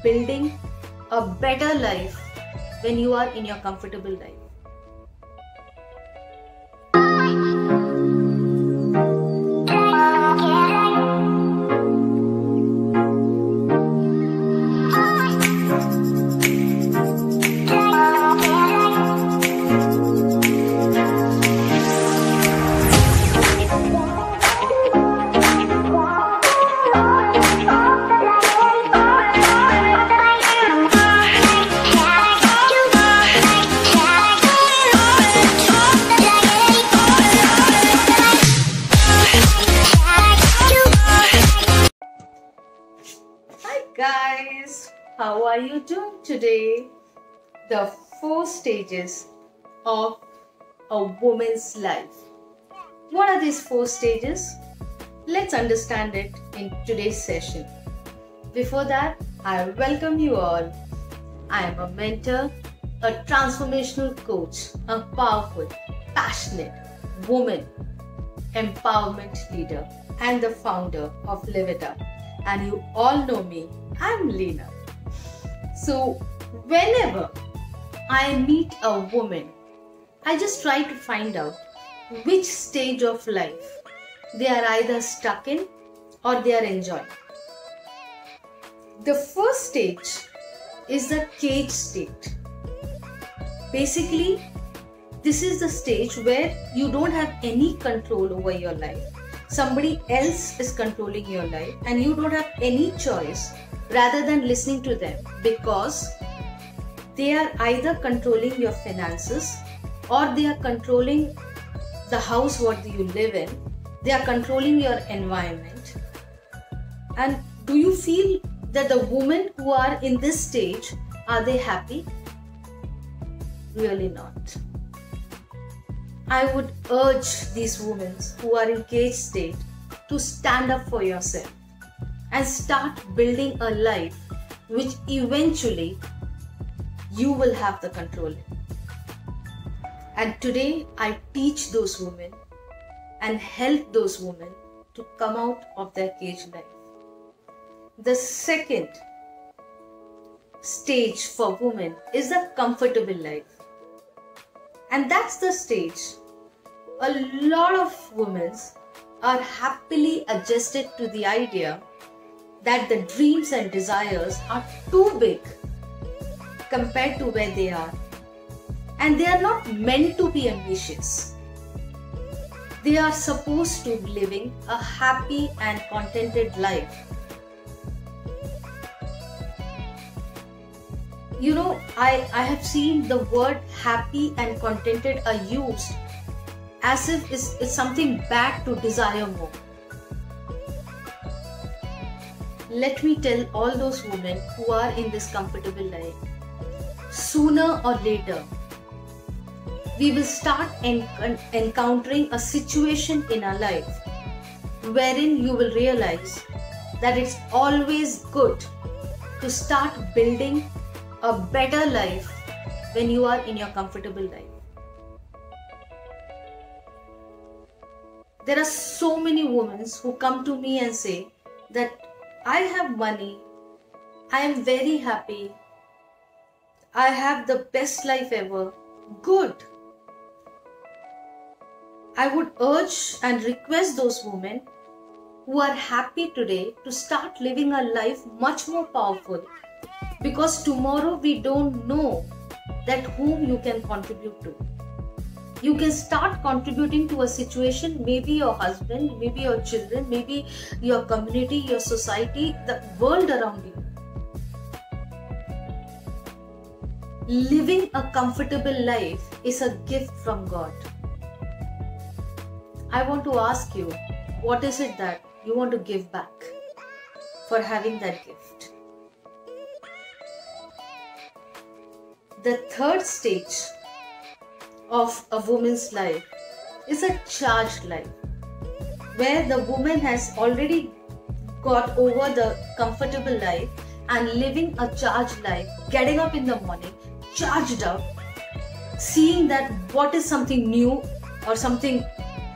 building a better life when you are in your comfortable life. Guys, how are you doing today? The 4 stages of a woman's life. What are these 4 stages? Let's understand it in today's session. Before that, I welcome you all. I am a mentor, a transformational coach, a powerful, passionate woman empowerment leader, and the founder of Live It Up. And you all know me, I'm Lena. So whenever I meet a woman, I just try to find out which stage of life they are either stuck in or they are enjoying. The first stage is the cage state. Basically, this is the stage where you don't have any control over your life. Somebody else is controlling your life and you don't have any choice rather than listening to them, because they are either controlling your finances or they are controlling the house what you live in. They are controlling your environment. And do you feel that the women who are in this stage, are they happy? Really not. I would urge these women who are in cage state to stand up for yourself and start building a life which eventually you will have the control in. And today I teach those women and help those women to come out of their cage life. The second stage for women is the comfortable life. And that's the stage a lot of women are happily adjusted to the idea that the dreams and desires are too big compared to where they are. And they are not meant to be ambitious. They are supposed to be living a happy and contented life. You know, I have seen the word happy and contented are used as if it's something bad to desire more. Let me tell all those women who are in this comfortable life, sooner or later, we will start encountering a situation in our life wherein you will realize that it's always good to start building a better life when you are in your comfortable life. There are so many women who come to me and say that I have money, I am very happy, I have the best life ever. Good. I would urge and request those women who are happy today to start living a life much more powerful, because tomorrow we don't know that whom you can contribute to. You can start contributing to a situation, maybe your husband, maybe your children, maybe your community, your society, the world around you. Living a comfortable life is a gift from God. I want to ask you, what is it that you want to give back for having that gift? The third stage of a woman's life is a charged life, where the woman has already got over the comfortable life and living a charged life, getting up in the morning, charged up, seeing that what is something new or something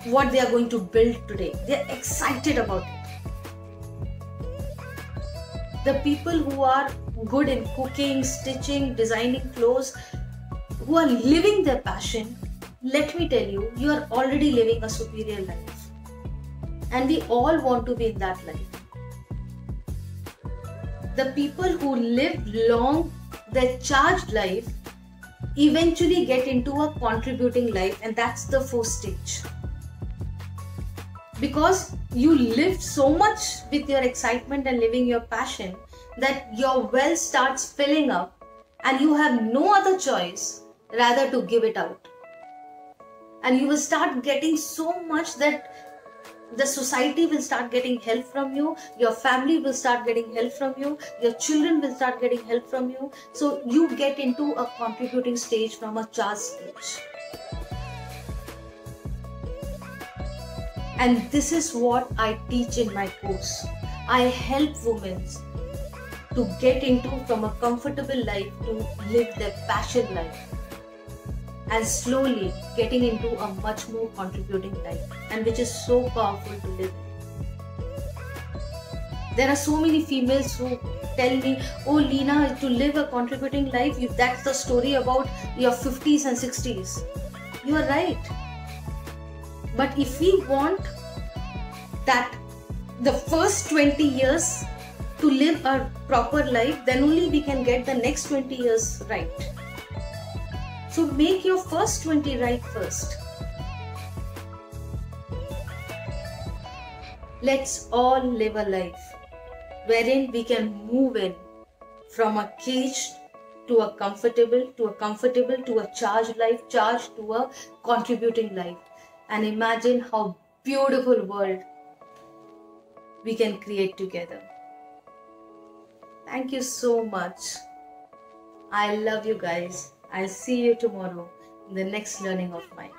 what they are going to build today. They are excited about it. The people who are good in cooking, stitching, designing clothes, who are living their passion, let me tell you, you are already living a superior life. And we all want to be in that life. The people who live long, their charged life, eventually get into a contributing life, and that's the first stage. Because you lived so much with your excitement and living your passion that your well starts filling up and you have no other choice rather to give it out. And you will start getting so much that the society will start getting help from you, your family will start getting help from you, your children will start getting help from you. So you get into a contributing stage from a charged stage. And this is what I teach in my course. I help women to get into from a comfortable life to live their passion life, and slowly getting into a much more contributing life, and which is so powerful to live in. There are so many females who tell me, oh Leena, to live a contributing life, that's the story about your 50s and 60s. You are right. But if we want that the first 20 years to live a proper life, then only we can get the next 20 years right. So make your first 20 right first. Let's all live a life wherein we can move in from a caged to a comfortable, to a charged life, charged to a contributing life. And imagine how beautiful world we can create together. Thank you so much. I love you guys. I'll see you tomorrow in the next learning of mine.